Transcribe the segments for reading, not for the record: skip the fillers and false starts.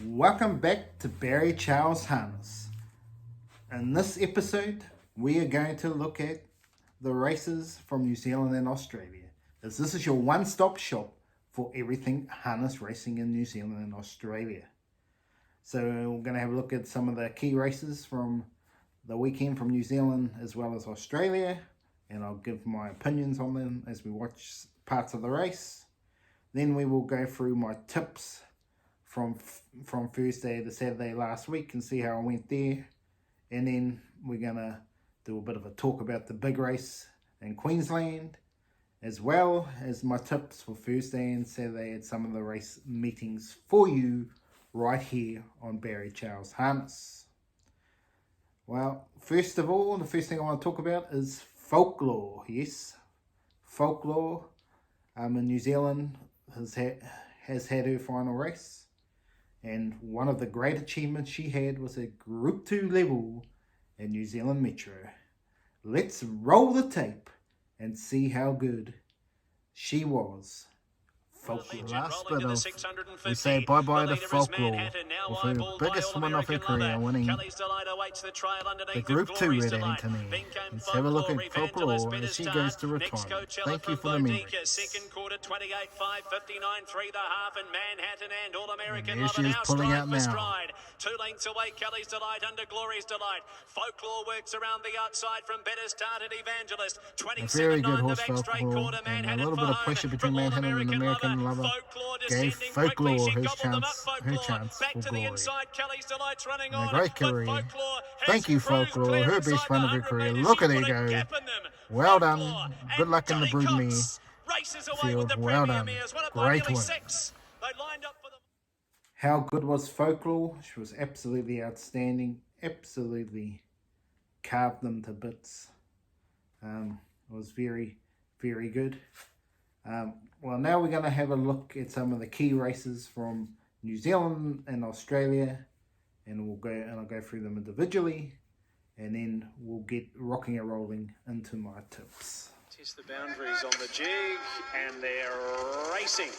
Welcome back to Barry Charles Harness. In this episode, we are going to look at the races from New Zealand and Australia, as this is your one-stop shop for everything harness racing in New Zealand and Australia. So we're going to have a look at some of the key races from the weekend from New Zealand as well as Australia, and I'll give my opinions on them as we watch parts of the race. Then we will go through my tips from Thursday to Saturday last week and see how I went there. And then we're going to do a bit of a talk about the big race in Queensland, as well as my tips for Thursday and Saturday at some of the race meetings for you right here on Barry Charles Harness. Well, first of all, the first thing I want to talk about is Folklore. Yes, Folklore in New Zealand has had her final race. And one of the great achievements she had was a Group 2 level in New Zealand Metro. Let's roll the tape and see how good she was. Folklore. Last bit of, we say bye-bye to Folklore with her biggest win of her career, winning the Group 2 at Anthony. Let's have a look at Folklore as she goes to retirement. Thank you for the memories. Second quarter, 28.5, 59.3 the half in Manhattan and All-American. There she is pulling out now. Stride. 2 lengths away, Kelly's Delight under Glory's Delight. Folklore works around the outside from Better Started Evangelist. A very good horse, Folklore, and a little bit of pressure between Manhattan and American Lover gave Folklore her chance for glory. And a great career. Thank you, Folklore. Her best run of her career. Look at her go. Well done. Good luck in the broodmare field. Well done. Great win. How good was Folklore? She was absolutely outstanding. Absolutely carved them to bits. It was very, very good. Well, now we're going to have a look at some of the key races from New Zealand and Australia, and I'll go through them individually, and then we'll get rocking and rolling into my tips. Test the boundaries on the jig, and they're racing.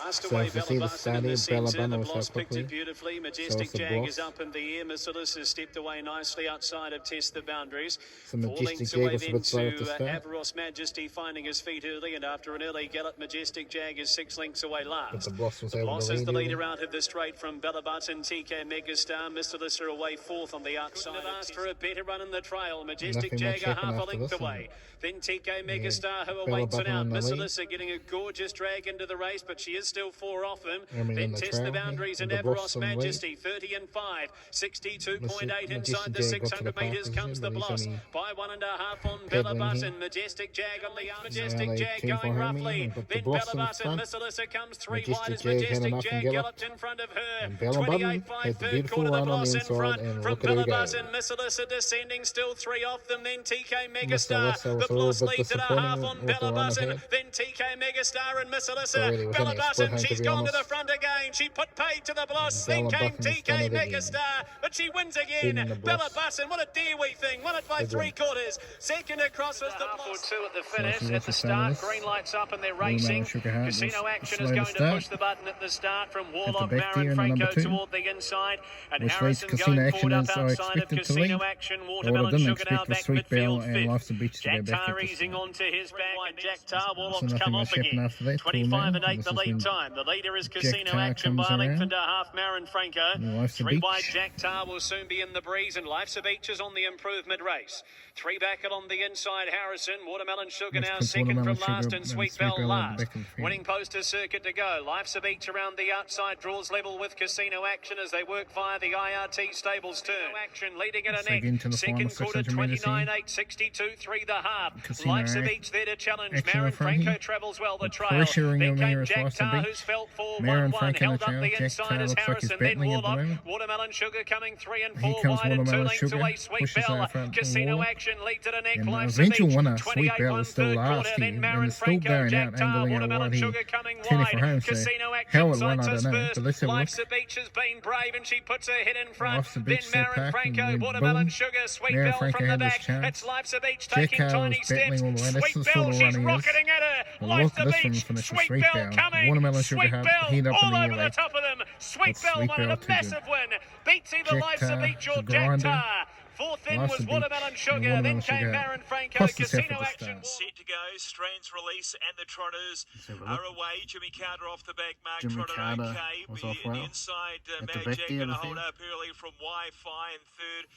Fast away, Bella Button in the centre. The Bloss picked it beautifully. Majestic Jag is up in the air. Merciless has stepped away nicely outside of Test the Boundaries. 4 lengths away then to Avaros Majesty, finding his feet early, and after an early gallop, Majestic Jag is 6 lengths away last. The Bloss is the leader out of the straight from Bella Button. TK Megastar, Merciless are away 4th on the outside. Couldn't have asked for a better run in the trail. Majestic Jag a half a length away. Then TK Megastar, who awaits it out. Merciless are getting a gorgeous drag into the race, but she is still 4 off him. Then Test the Boundaries and Avaros Majesty, 30 and 5, 62.8 inside the 600 metres comes the Bloss. By 1.5 on Bella Button. Majestic Jag on the Majestic Jag going roughly. Then Bella Button, Missalissa comes 3 wide as Majestic Jag galloped in front of her. 28.5, third quarter, the Bloss in front from Bella Button. Missalissa descending, still 3 off them. Then TK Megastar. The Bloss leads at a half on Bella Button. Then TK Megastar and Missalissa. Bella Button, she's gone to the front again. She put paid to the Bloss. Then came TK Megastar, but she wins again. Bella Button, what a dare-wee thing. Won it by 3/4. Second across was the Bloss. 1 or 2 at the finish. At the start, green lights up and they're racing. Casino Action is going to push the button at the start from Warlock, Baron Franco toward the inside. And Harrison going forward up outside of Casino Action. Watermelon Sugar now back midfield fifth. Jack Tar easing onto his back, and Jack Tar, Warlock's come off again. 25 and 8 the lead time. The leader is Casino Action by length and a half. Marin Franco. 3 wide Jack Tar will soon be in the breeze, and Life's a Beach is on the improvement race. 3 back along the inside. Harrison. Watermelon Sugar now second from last, and Sweet Bell last. Winning poster circuit to go. Life's a Beach around the outside, draws level with Casino Action as they work via the IRT stables turn. Action leading at a neck. Second quarter 29.8, 62.3 the half. Life's a Beach there to challenge. Marin Franco travels well the trail. Then came Jack Tar, who's felt 4-1-1, held up the inside as Harrison, then Warlock. Watermelon Sugar coming 3 and 4 wide and 2 lengths away. Sweet Bell. Casino Action leads at a neck. Life's a Beach 28.1 third quarter. Then Marin Franco, Jack Tar, Watermelon Sugar coming wide. Casino Action sights us first. Life's a Beach has been brave and she puts her head in front. Then Marin Franco, Watermelon Sugar, Sweet Bell from the back. It's Life's a Beach taking tiny steps. Sweet Bell, she's rocketing at her. Life's a Beach. Sweet Bell coming. Sweet Bell all over the top of them. Sweet Bell won it, a massive win. Beatsy the Life's a Beat Your Jack Tar. Fourth in was Watermelon Sugar, then came Baron Franco, Casino Action. Set to go, Strands Release and the Trotters are away. Jimmy Carter off the back, Mark Trotter okay. Was off well. The inside, Mad Jack going to hold up early from Wi-Fi and third.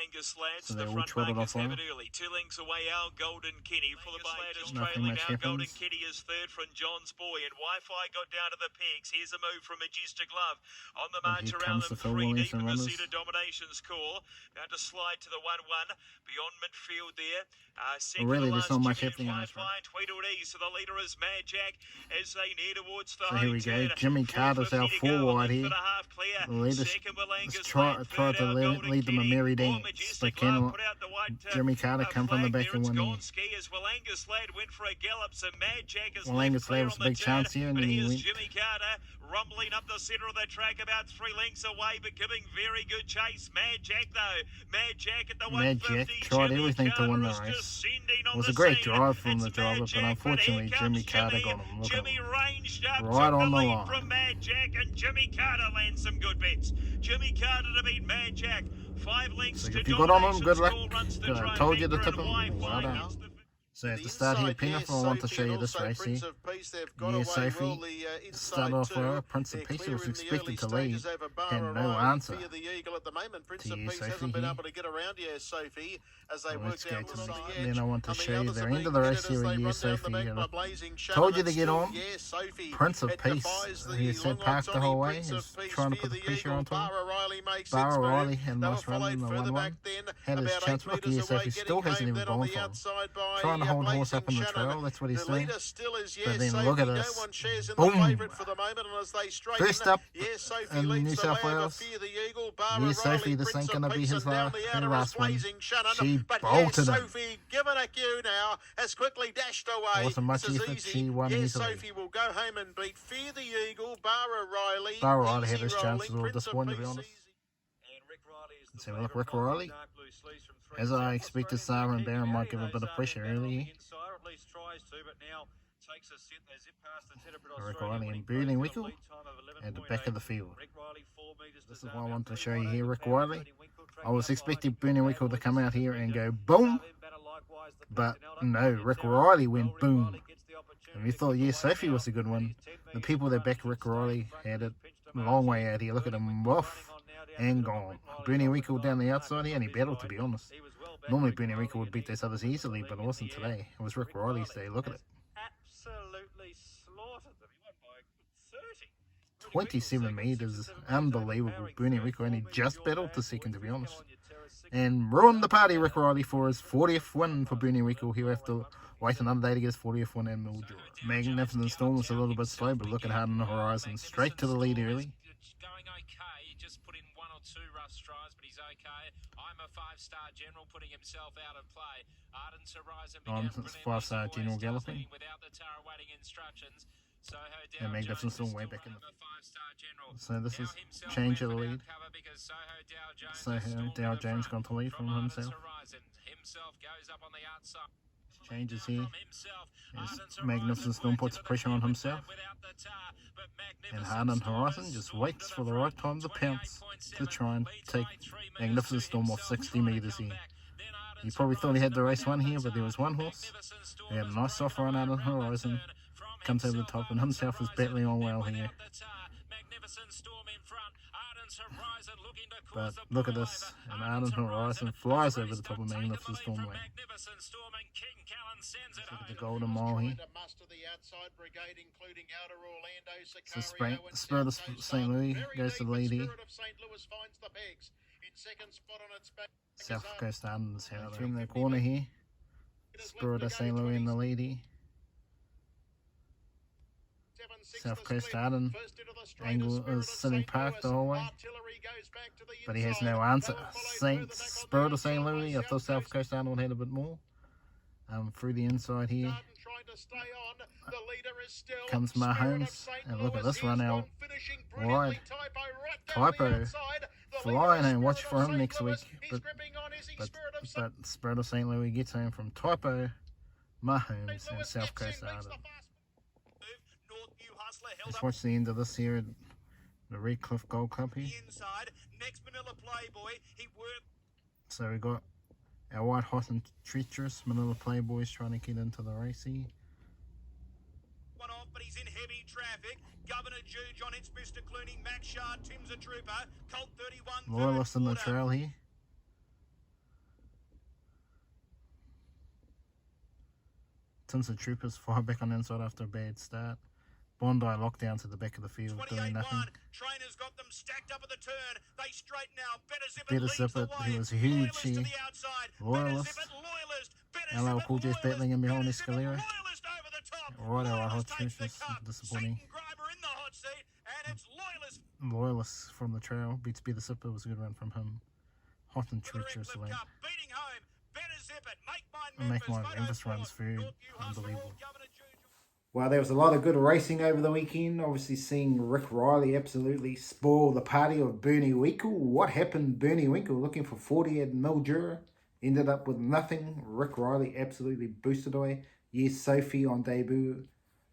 Angus Lads, the front markers have it early. 2 lengths away, Al Golden Kenny. Fuller Lad is trailing. Al Golden Kenny is third from John's Boy. And Wi-Fi got down to the pegs. Here's a move from Majestic Love. On the march around them, 3 deep in the seat of domination's call. Going to slide to the 1-1. Beyond midfield there. Really, there's not much happening on this one. So the leader is Mad Jack as they near towards the here we go. Jimmy Carter's out 4 wide here. The leaders tried to lead them a merry dance, but cannot. Jimmy Carter come from the back and won here. Angus Lad went for a gallop, so Mad Jack is Angus Lad was a big chance here, and then he went. Jimmy Carter rumbling up the centre of the track, about 3 lengths away, but giving very good chase. Mad Jack though, Mad Jack at the 150. Mad Jack tried everything to win the race. It was a great drive from the driver, but unfortunately Jimmy Carter got him. Jimmy ranged up, right on the lead line from Mad Jack, and Jimmy Carter lands some good bets. Jimmy Carter to beat Mad Jack. 5 lengths So to if you got on him, good luck. I Told you to tip him. Well done. So at the start here, Pinnacle, I want to show you this race here. Yeah, Sophie started off well. Prince of Peace was expected to lead, had no answer to you, Sophie here. Let's go to the then I want to show you the end of the race here with you, Sophie. Told you to get on. Prince of Peace, he sat parked the whole way, is trying to put the pressure onto him. Bar O'Reilly had a nice run in the 1-1. Had his chance. Look, yeah, Sophie still hasn't even gone for him. Trying to hold horse up in the trail, that's what he's doing. But then look at this. Boom! First up in New South Wales. Yeah, Sophie, this ain't going to be his last one. She bolted him. Wasn't much effort, she won easily. Bar O'Reilly had his chances, a little disappointed to be honest. Let's have a look, Rick O'Reilly. As I expected, Sarah and Baron might give a bit of pressure early. Rick O'Reilly and Burling Wickle at the back of the field. This is what I want to show you here, Rick O'Reilly. I was expecting Burling Wickle to come out here and go boom, but no, Rick O'Reilly went boom. And we thought, yeah, Sophie was a good one. The people that backed Rick O'Reilly had it a long way out here. Look at him, off and gone. Burling Wickle down the outside here, and he battled, to be honest. Normally Burling Wickle would beat those others easily, but it wasn't today. It was Rick O'Reilly's day. Look at it. Absolutely slaughtered them. He won by a good 30. 27 metres. Unbelievable. Burling Wickle only just battled to second, to be honest. And ruined the party, Rick O'Reilly, for his 40th win for Burling Wickle. He'll have to wait another day to get his 40th win and we'll draw. Magnificent Storm was a little bit slow, but looking hard on the horizon. Straight to the lead early. Going okay. He just put in 1 or 2 rough strides, but he's okay. I'm a 5-star general putting himself out of play. Ardent's Horizon began 5-star general galloping. without the Tara waiting instructions. And Magnificent Storm way back in the... So this is change of the lead. Soho Dow Jones gone to lead from himself. Changes here. As Magnificent Storm puts pressure on himself. And Hardened Horizon just waits for the right time to pounce to try and take Magnificent Storm off 60 metres here. He probably thought he had the race won here, but there was one horse. He had a nice soft run out on Horizon. Comes over the top and himself is battling on well here. But look at this, and Ardent Horizon flies over the top of Magnificent Storm Way. Look at the Golden Mile here. So Spirit of St Louis goes to the lead here. South Coast Ardent's out in the corner here. Spirit of St Louis in the lead here. South Coast Ardent Angle is sitting parked the whole way, but he has no answer. Spirit of St Louis, I thought South Coast Ardent had a bit more. Through the inside here comes Mahomes, and look at this run out wide. Typo flying home, watch for him next week, but Spirit of St Louis gets home from Typo, Mahomes and South Coast Ardent. Let's watch the end of this here. The Redcliffe Gold Clubby. Inside, next Manila Playboy. He worked. So we got our white hot and treacherous Manila Playboys trying to get into the racey. One off, but he's in heavy traffic. Governor Juge on it's Mr. Clooney. Max Shard, Tim's a trooper. Colt 31. Loyalist in the trail here. Tim's a troopers far back on the inside after a bad start. Bondi lockdown to the back of the field, doing nothing. Trainers got them stacked up at the turn. They straight now. Better Zip It, who was huge here. Loyalist. LL Cool J's battling in behind Escalera. Right, our hot trenches, disappointing. Loyalist from the trail, beats Better Zip It, was a good run from him. Hot and treacherous late. Make my Memphis runs through, unbelievable. Well, there was a lot of good racing over the weekend. Obviously seeing Rick Riley absolutely spoil the party of Bernie Winkle. What happened? Bernie Winkle looking for 40 at Mildura. Ended up with nothing. Rick Riley absolutely boosted away. Yes, Sophie on debut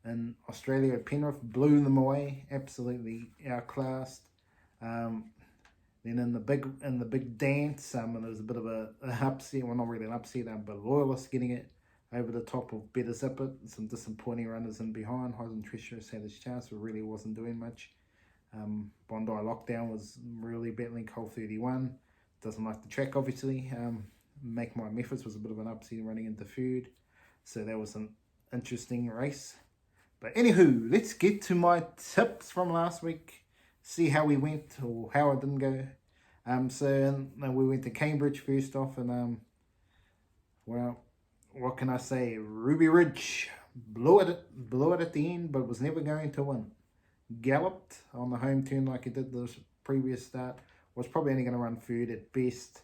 in Australia at Penrith blew them away. Absolutely outclassed. Then in the big dance, and there was a bit of an upset. Well, not really an upset, but Loyalist getting it over the top of Better Zip It. Some disappointing runners in behind. Hosen Treacherous had his chance, but really wasn't doing much. Bondi Lockdown was really battling Colt 31. Doesn't like the track, obviously. Make My Methods was a bit of an upset running into food. So that was an interesting race. But anywho, let's get to my tips from last week. See how we went or how it didn't go. So we went to Cambridge first off, and well, what can I say? Ruby Ridge blew it at the end, but was never going to win. Galloped on the home turn like it did the previous start. Was probably only going to run third at best.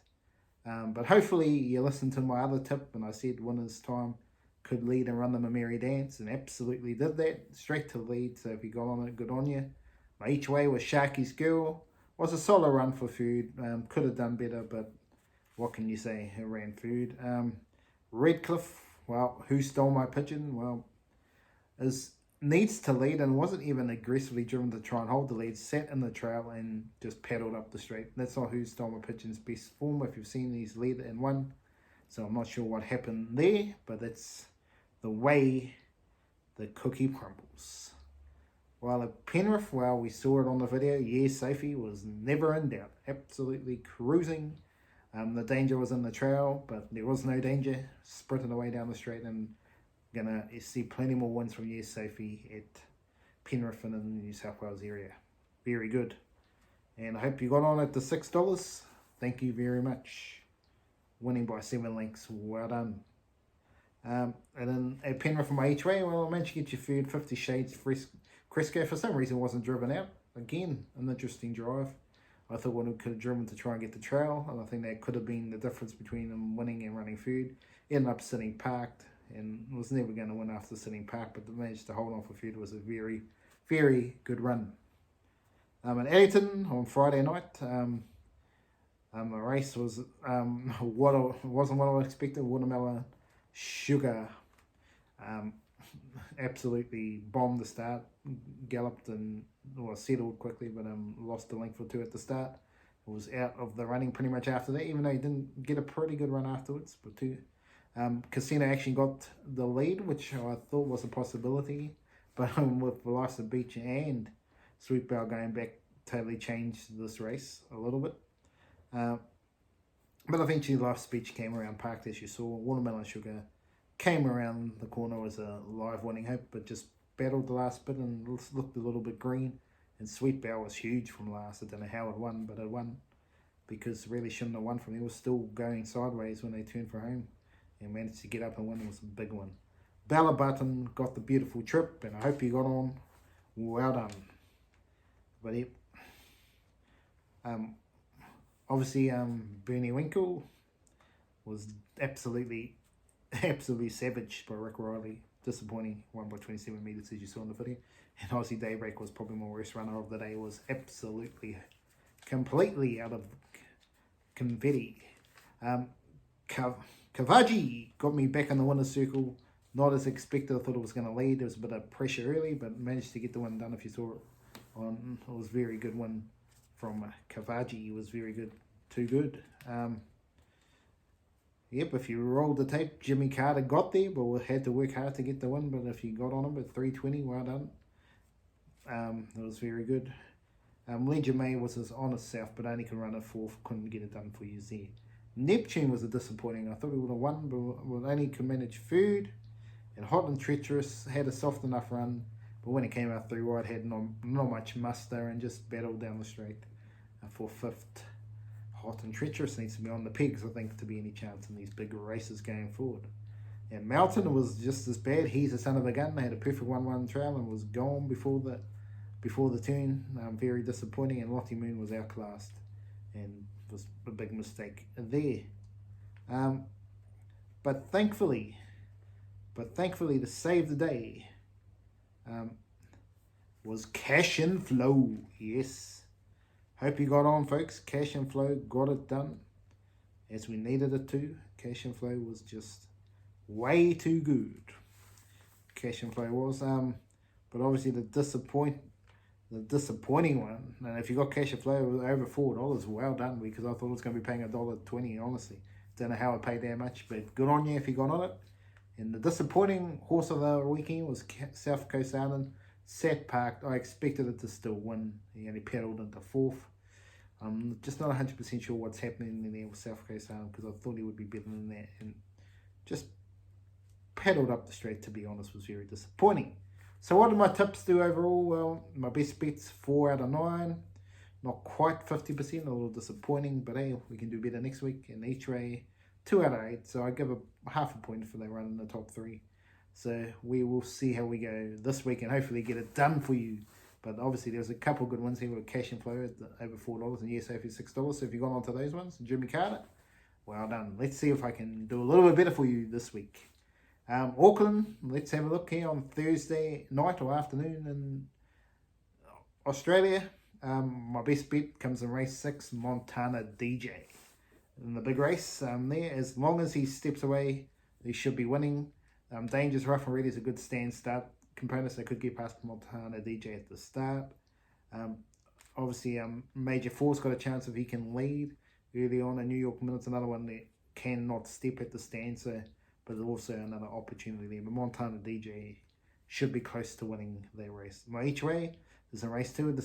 But hopefully you listened to my other tip, and I said winner's time could lead and run them a merry dance, and absolutely did that. Straight to the lead, so if you got on it, good on you. My each way was Sharky's Girl. Was a solid run for food. Could have done better, but what can you say? It ran food. Redcliffe, well, Who Stole My Pigeon? Well, needs to lead and wasn't even aggressively driven to try and hold the lead. Sat in the trail and just paddled up the straight. That's not Who Stole My Pigeon's best form. If you've seen these lead and won, so I'm not sure what happened there, but that's the way the cookie crumbles. While at Penrith, well, we saw it on the video. Yes, Sophie was never in doubt. Absolutely cruising. The danger was in the trail, but there was no danger. Sprinting away down the straight, and gonna see plenty more wins from Yes, Sophie at Penrith and in the New South Wales area. Very good. And I hope you got on at the $6. Thank you very much. Winning by 7 lengths. Well done. And then at Penrith from my each way, well, I managed to get your food 50 Shades Cresco. For some reason wasn't driven out. Again, an interesting drive. I thought one could have driven to try and get the trail, and I think that could have been the difference between them winning and running food. Ended up sitting parked and was never going to win after sitting parked, but managed to hold on for food. Was a very, very good run. At Ayrton on Friday night, the race was wasn't what I expected. Watermelon Sugar absolutely bombed the start, galloped and settled quickly, but lost a length or two at the start. It was out of the running pretty much after that, even though he didn't get a pretty good run afterwards. But Casino actually got the lead, which I thought was a possibility, but with Velosa Beach and Sweet Bell going back, totally changed this race a little bit. But eventually Life's Speech came around, parked as you saw. Watermelon Sugar came around the corner as a live winning hope, but just battled the last bit and looked a little bit green. And Sweet Bell was huge from last. I don't know how it won, but it won because really shouldn't have won from there. It was still going sideways when they turned for home and managed to get up and win. It was a big one. Bella Button got the beautiful trip, and I hope you got on. Well done. But yep. Obviously, Bernie Winkle was absolutely savage by Rick Riley. Disappointing, won by 27 metres as you saw in the video. And Aussie Daybreak was probably my worst runner of the day. Was absolutely, completely out of confetti. Kavaji got me back in the winner's circle. Not as expected. I thought it was going to lead. There was a bit of pressure early, but managed to get the one done if you saw it It was very good one from Kavaji. He was very good, too good. Yep, if you rolled the tape, Jimmy Carter got there, but we had to work hard to get the win. But if you got on him at 320, well done. It was very good. Legend May was his honest self, but only can run a fourth. Couldn't get it done for you there. Neptune was a disappointing. I thought he would have won, but only could manage third. And Hot and Treacherous had a soft enough run, but when it came out 3 wide, had not much muster and just battled down the straight for fifth. Hot and Treacherous needs to be on the pegs, I think, to be any chance in these bigger races going forward. And Mountain was just as bad. He's a son of a gun. They had a perfect 1-1 trail and was gone before the turn. Very disappointing. And Lottie Moon was outclassed and was a big mistake there. But thankfully, to save the day, was Cash and Flow. Yes. Hope you got on, folks. Cash and Flow got it done as we needed it to. Cash and Flow was just way too good. Cash and Flow was. But obviously the disappointing one, and if you got Cash and Flow over $4, well done, because I thought it was going to be paying $1.20, honestly. Don't know how it paid that much, but good on you if you got on it. And the disappointing horse of the weekend was South Coast Island. Sat parked. I expected it to still win. He only pedalled into fourth. I'm just not 100% sure what's happening in there with South Coast Island, because I thought he would be better than that. And just pedalled up the straight, to be honest, was very disappointing. So what did my tips do overall? Well, my best bet's 4 out of 9. Not quite 50%, a little disappointing, but hey, we can do better next week. And each way, 2 out of 8. So I give a half a point for they run in the top 3. So we will see how we go this week and hopefully get it done for you. But obviously there's a couple good ones here with Cash and Flow at over $4 and yes, over $6. So if you got onto those ones, Jimmy Carter, well done. Let's see if I can do a little bit better for you this week. Auckland, let's have a look here on Thursday night or afternoon in Australia. My best bet comes in race 6, Montana DJ. In the big race there, as long as he steps away, he should be winning. Dangerous Rough and Ready is a good stand start. Components that could get past Montana DJ at the start. Obviously, Major Force got a chance if he can lead early on. And New York Minute's another one that cannot step at the stand, so but also another opportunity there. But Montana DJ should be close to winning their race. My each way is in race 2 with the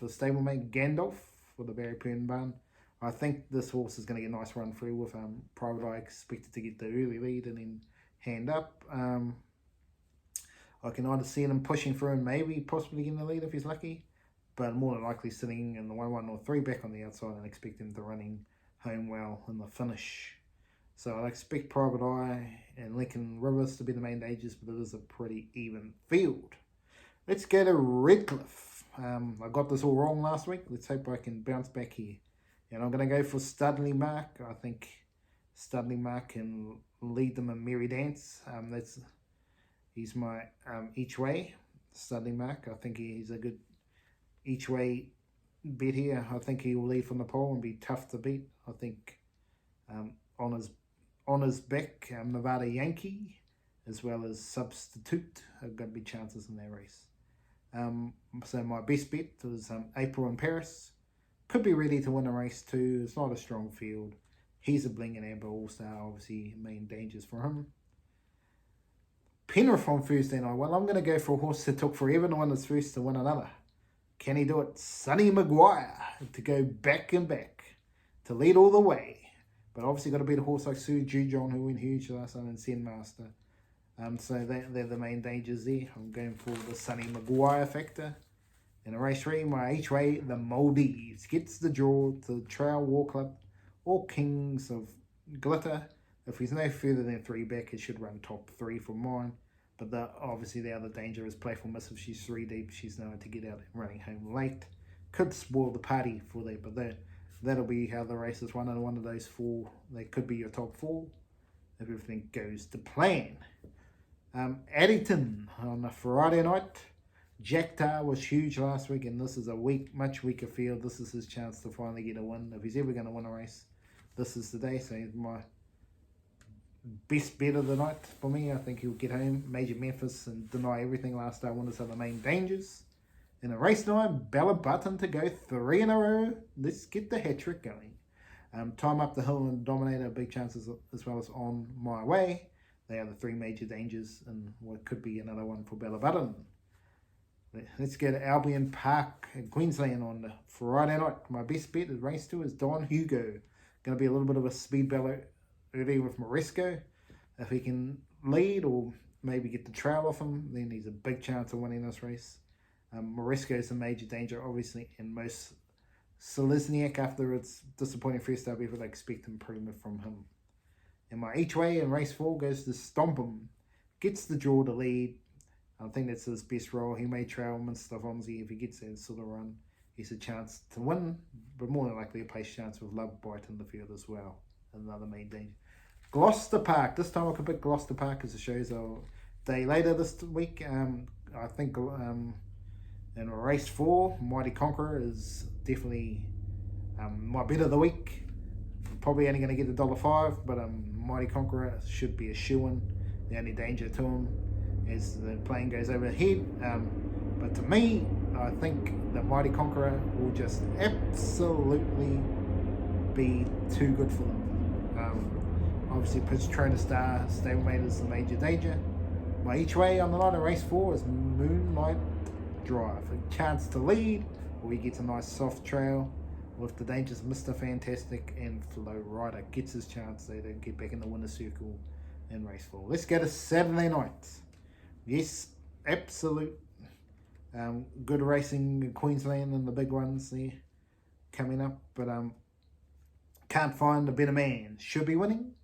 stablemate Gandalf for the Barry Pern Barn. I think this horse is going to get a nice run through with Private Eye expected to get the early lead and then hand up. I can either see him pushing through and maybe possibly getting the lead if he's lucky, but more than likely sitting in the 1-1 or 3 back on the outside and expect him to running home well in the finish. So I expect Private Eye and Lincoln Rivers to be the main dangers, but it is a pretty even field. Let's go to Redcliffe. I got this all wrong last week. Let's hope I can bounce back here. And I'm going to go for Studley Mark. I think Studley Mark can lead them in Merry Dance. He's my each way. Studley Mark. I think he's a good each way bet here. I think he will lead from the pole and be tough to beat. I think on his back, Nevada Yankee, as well as Substitute, are going to be chances in that race. So my best bet is April in Paris. Could be ready to win a race too. It's not a strong field. He's a Bling and Amber All-Star, obviously main dangers for him. Penrith on Thursday night. Well, I'm going to go for a horse that took forever to win his first to win another. Can he do it? Sonny Maguire to go back and back to lead all the way. But obviously got to beat a horse like Sue Jujon who went huge last time and Sen Master. So they're the main dangers there. I'm going for the Sonny Maguire factor. In a race 3, my each way, the Maldives gets the draw to Trail War Club or Kings of Glitter. If he's no further than 3 back, it should run top 3 for mine. But obviously the other danger is Playful Miss. If she's 3 deep, she's known to get out and running home late. Could spoil the party for that, but that'll be how the race is run. And one of those 4, they could be your top 4 if everything goes to plan. Addington on a Friday night. Jack Tar was huge last week, and this is a much weaker field. This is his chance to finally get a win. If he's ever going to win a race, this is the day. So he's my best bet of the night for me. I think he'll get home. Major Memphis and Deny Everything last day winners are the main dangers. In a race 9, Bella Button to go 3 in a row. Let's get the hat trick going. Time Up the Hill and Dominator, big chances as well as On My Way. They are the 3 major dangers and what could be another one for Bella Button. Let's get Albion Park in Queensland on the Friday night. My best bet at race 2 is Don Hugo. Going to be a little bit of a speed ballot early with Moresco. If he can lead or maybe get the trail off him, then he's a big chance of winning this race. Moresco is a major danger, obviously, and most Selesniak, after its disappointing first start, would expect improvement from him. And my each way in race 4 goes to Stomp Him. Gets the draw to lead. I think that's his best role. He may trail Mr. Fonzie if he gets that sort of run. He's a chance to win, but more than likely a pace chance with Love Bite in the field as well. Another main danger. Gloucester Park. This time I could pick Gloucester Park because the show's a day later this week. I think in race 4, Mighty Conqueror is definitely my bet of the week. Probably only going to get $1.05, but Mighty Conqueror should be a shoo-in. The only danger to him as the plane goes overhead. But to me, I think the Mighty Conqueror will just absolutely be too good for them. Obviously, Patrona Star stablemate is the major danger. My each way on the night of race 4 is Moonlight Drive. A chance to lead, or he gets a nice soft trail with the dangers Mr. Fantastic and Flow Rider. Gets his chance there to get back in the winner's circle in race 4. Let's go to Saturday night. Yes, absolute good racing in Queensland and the big ones there coming up, but can't find a better man. Should be winning,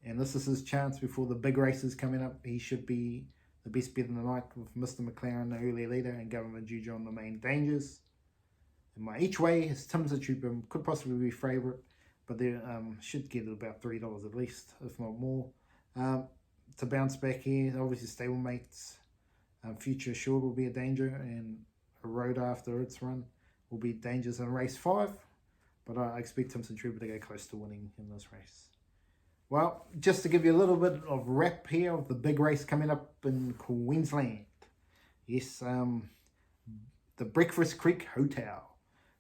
and this is his chance before the big races coming up. He should be the best bet in the night with Mr. McLaren, the early leader, and Government Juju on the main dangers. And my each way is Tim's a Trooper, could possibly be favourite, but they should get about $3 at least, if not more. To bounce back here, obviously stablemates. Future Assured will be a danger, and a road after its run will be dangers in race 5. But I expect Timson Trooper to go close to winning in this race. Well, just to give you a little bit of wrap here of the big race coming up in Queensland. Yes, the Breakfast Creek Hotel.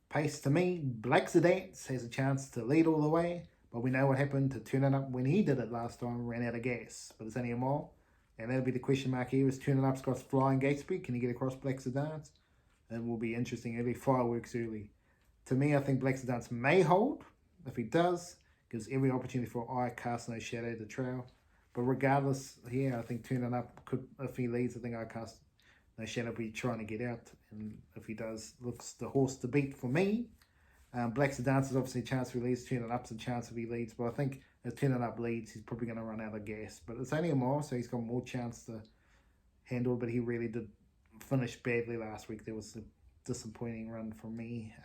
Pace to me, Black Sedance has a chance to lead all the way, but we know what happened to Turning Up when he did it last time, ran out of gas. But it's only a mile, and that'll be the question mark here, is Turning Up's got flying gate speed. Can he get across Black Sedance? It will be interesting early, fireworks early. To me, I think Black Sedance may hold. If he does, gives every opportunity for I Cast No Shadow to trail. But regardless, here, I think Turning Up could, if he leads, I think I Cast No Shadow will be trying to get out. And if he does, looks the horse to beat for me. Black Sedance is obviously a chance if he leads. Turning Up's a chance if he leads. But I think if Turning Up leads, he's probably going to run out of gas. But it's only a mile, so he's got more chance to handle. But he really did finish badly last week. There was a disappointing run for me.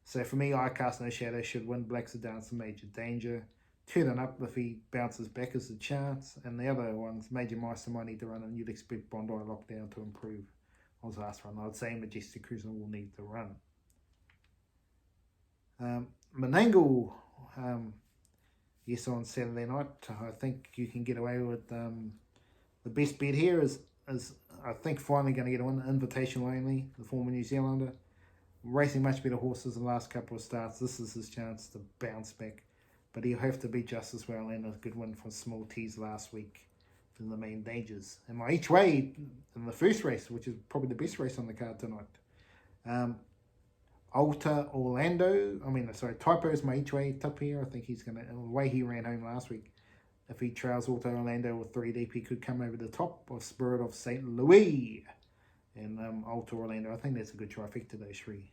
So for me, I Cast No Shadow should win. Black Sedance a major danger. Turning Up, if he bounces back, is a chance. And the other ones, Major Meister might need to run, and you'd expect Bondi Lockdown to improve on his last run. I'd say Majestic Cruiser will need to run. Menangle, yes, on Saturday night. I think you can get away with the best bet here is I think finally going to get a win. Invitational only, the former New Zealander. Racing much better horses in the last couple of starts. This is his chance to bounce back. But he'll have to be just as well, and a good win from Small T's last week in the main dangers. And my each way in the first race, which is probably the best race on the card tonight. Typo is my each way tip here. I think he's going to, the way he ran home last week, if he trails Alta Orlando with 3 deep, he could come over the top of Spirit of St Louis and Alta Orlando. I think that's a good trifecta, those 3,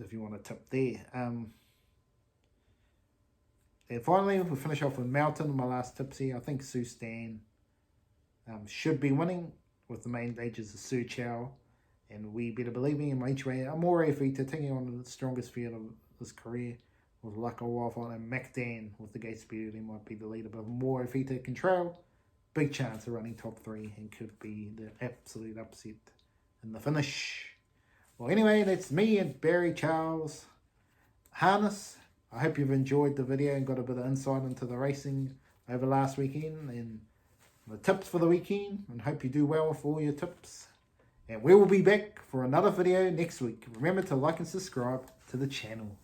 if you want to tip there. And finally, we'll finish off with Mountain, my last tips here. I think Sue Stan should be winning with the main dangers of Sue Chow. And we better believe me in my each way. Amore Vita taking on the strongest field of his career with Luck of Wildfire, and MacDan with the gate speed. He might be the leader, but Amore Vita can trail. Big chance of running top 3 and could be the absolute upset in the finish. Well, anyway, that's me and Barry Charles Harness. I hope you've enjoyed the video and got a bit of insight into the racing over last weekend and the tips for the weekend, and hope you do well with all your tips. And we will be back for another video next week. Remember to like and subscribe to the channel.